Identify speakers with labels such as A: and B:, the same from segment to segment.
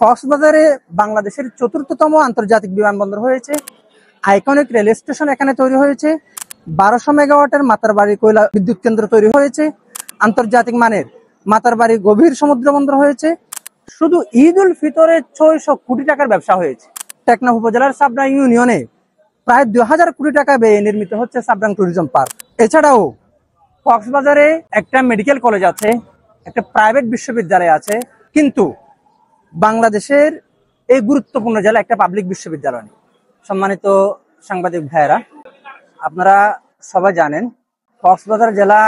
A: কক্সবাজারে বাংলাদেশের চতুর্থতম আন্তর্জাতিক বিমানবন্দর হয়েছে। আইকনিক রেল স্টেশন এখানে তৈরি হয়েছে। 1200 মেগাওয়াটের মাতারবাড়ি কোয়লা বিদ্যুৎ কেন্দ্র তৈরি হয়েছে। আন্তর্জাতিক মানের মাতারবাড়ি গভীর সমুদ্র বন্দর হয়েছে। শুধু ঈদ উল ফিতরে 600 কোটি টাকার ব্যবসা হয়েছে। টেকনাফ উপজেলার সাবনা ইউনিয়নে প্রায় 2000 কোটি টাকা ব্যয়ে নির্মিত হচ্ছে সাবরাং ট্যুরিজম পার্ক। এছাড়াও কক্সবাজারে একটা মেডিকেল কলেজ আছে, একটা প্রাইভেট বিশ্ববিদ্যালয় আছে, কিন্তু বাংলাদেশের এই গুরুত্বপূর্ণ জেলা একটা পাবলিক বিশ্ববিদ্যালয় নেই। সম্মানিত সাংবাদিক ভাইয়েরা, আপনারা সবাই জানেন কক্সবাজার জেলা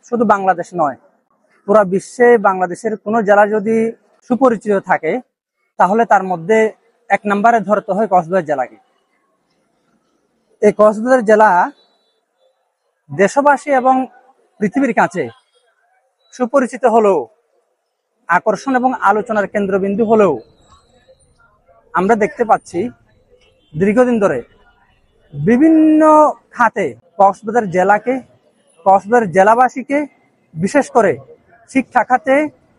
A: শুধু বাংলাদেশ নয়, পুরো বিশ্বে বাংলাদেশের কোনো জেলা যদি সুপরিচিত থাকে তাহলে তার মধ্যে 1 নম্বরে ধরতে হয় কক্সবাজার জেলাকে। এই কক্সবাজার জেলা দেশবাসী এবং পৃথিবীর কাছে সুপরিচিত হলেও, আকর্ষণ এবং আলোচনার কেন্দ্রবিন্দু হলেও, আমরা দেখতে পাচ্ছি দীর্ঘদিন ধরে বিভিন্ন খাতে কক্সবাজার জেলাকে, কক্সবাজার জেলাবাসীকে, বিশেষ করে শিক্ষা খাতে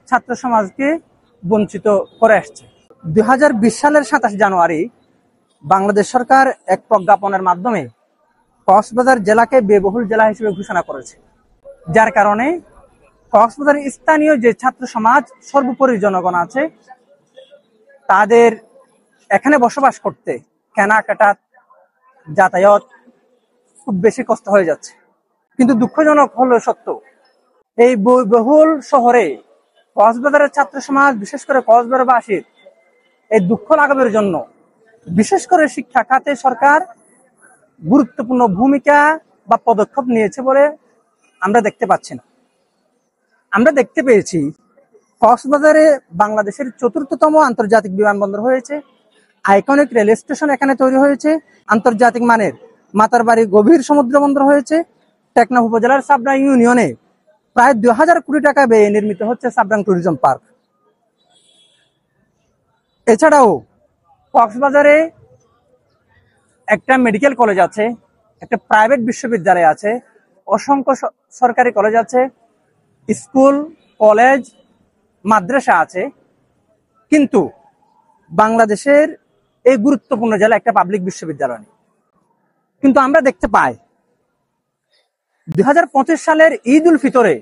A: ছাত্র সমাজকে বঞ্চিত করে আসছে। 2020 সালের 27 জানুয়ারি বাংলাদেশ সরকার এক প্রজ্ঞাপনের মাধ্যমে কক্সবাজার জেলাকে ব্যয়বহুল জেলা হিসেবে ঘোষণা করেছে, যার কারণে কক্সবাজারের স্থানীয় যে ছাত্র সমাজ, সর্বোপরি জনগণ আছে, তাদের এখানে বসবাস করতে কেনাকাটা, যাতায়াত খুব বেশি কষ্ট হয়ে যাচ্ছে। কিন্তু দুঃখজনক হলো সত্য, এই ব্যয়বহুল শহরে কক্সবাজারের ছাত্র সমাজ, বিশেষ করে কক্সবাজারবাসীর এই দুঃখ লাঘবের জন্য বিশেষ করে শিক্ষা খাতে সরকার গুরুত্বপূর্ণ ভূমিকা বা পদক্ষেপ নিয়েছে বলে আমরা দেখতে পাচ্ছি না। আমরা দেখতে পেয়েছি কক্সবাজারে বাংলাদেশের চতুর্থতম আন্তর্জাতিক বিমানবন্দর হয়েছে। আইকনিক রেল স্টেশন এখানে তৈরি হয়েছে। আন্তর্জাতিক মানের মাতারবাড়ি গভীর সমুদ্র বন্দর হয়েছে। টেকনাফ উপজেলার সাবনা ইউনিয়নে প্রায় 2000 কোটি টাকা ব্যয়ে নির্মিত হচ্ছে সাবরাং ট্যুরিজম পার্ক। এছাড়াও কক্সবাজারে একটা মেডিকেল কলেজ আছে, একটা প্রাইভেট বিশ্ববিদ্যালয় আছে, অসংখ্য সরকারি কলেজ আছে, স্কুল, কলেজ, মাদ্রাসা আছে, কিন্তু বাংলাদেশের এই গুরুত্বপূর্ণ জেলা একটা পাবলিক বিশ্ববিদ্যালয় নেই। কিন্তু আমরা দেখতে পাই 2025 সালের ঈদ উল ফিতরে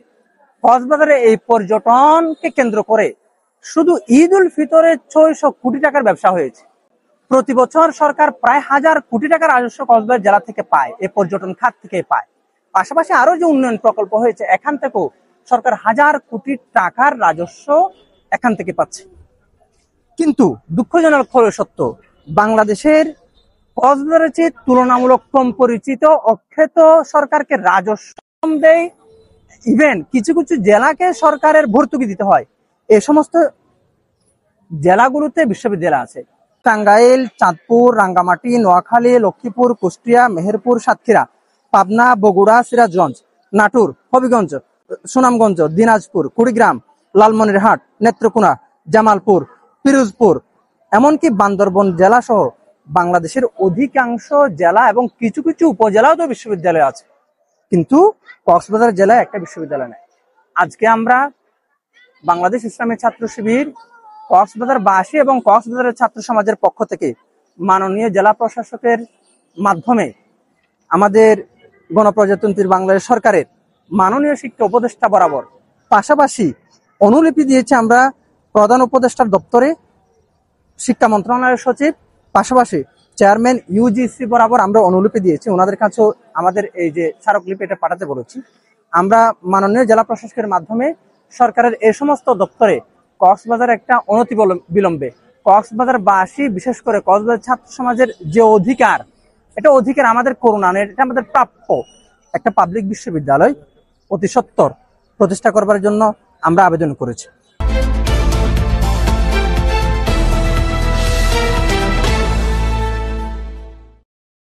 A: কক্সবাজারে এই পর্যটনকে কেন্দ্র করে শুধু ঈদ উল ফিতরে 600 কোটি টাকার ব্যবসা হয়েছে। প্রতি বছর সরকার প্রায় 1000 কোটি টাকার রাজস্ব কক্সবাজার জেলা থেকে পায়, এই পর্যটন খাত থেকে পায়। পাশাপাশি আরো যে উন্নয়ন প্রকল্প হয়েছে, এখান থেকেও সরকার 1000 কোটি টাকার রাজস্ব এখান থেকে পাচ্ছে। কিন্তু দুঃখজনক হলো সত্য, বাংলাদেশের কক্সবাজারের চেয়ে তুলনামূলক কম পরিচিত অখ্যাত সরকারকে রাজস্ব দেয়, ইভেন কিছু কিছু জেলাকে সরকারের ভর্তুকি দিতে হয়। এই সমস্ত জেলাগুলোতে বিশ্ববিদ্যালয় আছে। টাঙ্গাইল, চাঁদপুর, রাঙ্গামাটি, নোয়াখালী, লক্ষ্মীপুর, কুষ্টিয়া, মেহেরপুর, সাতক্ষীরা, পাবনা, বগুড়া, সিরাজগঞ্জ, নাটোর, হবিগঞ্জ, সুনামগঞ্জ, দিনাজপুর, কুড়িগ্রাম, লালমনিরহাট, নেত্রকোনা, জামালপুর, পিরোজপুর, এমনকি বান্দরবন জেলা সহ বাংলাদেশের অধিকাংশ জেলা এবং কিছু কিছু উপজেলাও তো বিশ্ববিদ্যালয় আছে, কিন্তু কক্সবাজার জেলায় একটা বিশ্ববিদ্যালয় নেই। আজকে আমরা বাংলাদেশ ইসলামী ছাত্র শিবির কক্সবাজারবাসী এবং কক্সবাজারের ছাত্র সমাজের পক্ষ থেকে মাননীয় জেলা প্রশাসকের মাধ্যমে আমাদের গণপ্রজাতন্ত্রী বাংলাদেশ সরকারের মাননীয় শিক্ষা উপদেষ্টা বরাবর, পাশাপাশি অনুলিপি দিয়েছে আমরা প্রধান উপদেষ্টার দপ্তরে, শিক্ষা মন্ত্রণালয়ের সচিব, পাশাপাশি চেয়ারম্যান ইউজিসি বরাবর আমরা অনুলিপি দিয়েছি। ওনাদের কাছেও আমাদের এই যে স্মারকলিপি এটা পাঠাতে বলেছি। আমরা মাননীয় জেলা প্রশাসকের মাধ্যমে সরকারের এই সমস্ত দপ্তরে কক্সবাজার একটা অনতি বিলম্বে কক্সবাজারবাসী, বিশেষ করে কক্সবাজার ছাত্র সমাজের যে অধিকার, এটা অধিকার আমাদের করুণা, এটা আমাদের প্রাপ্য, একটা পাবলিক বিশ্ববিদ্যালয় অতি সত্বর প্রতিষ্ঠা করবার জন্য আমরা আবেদন করেছি।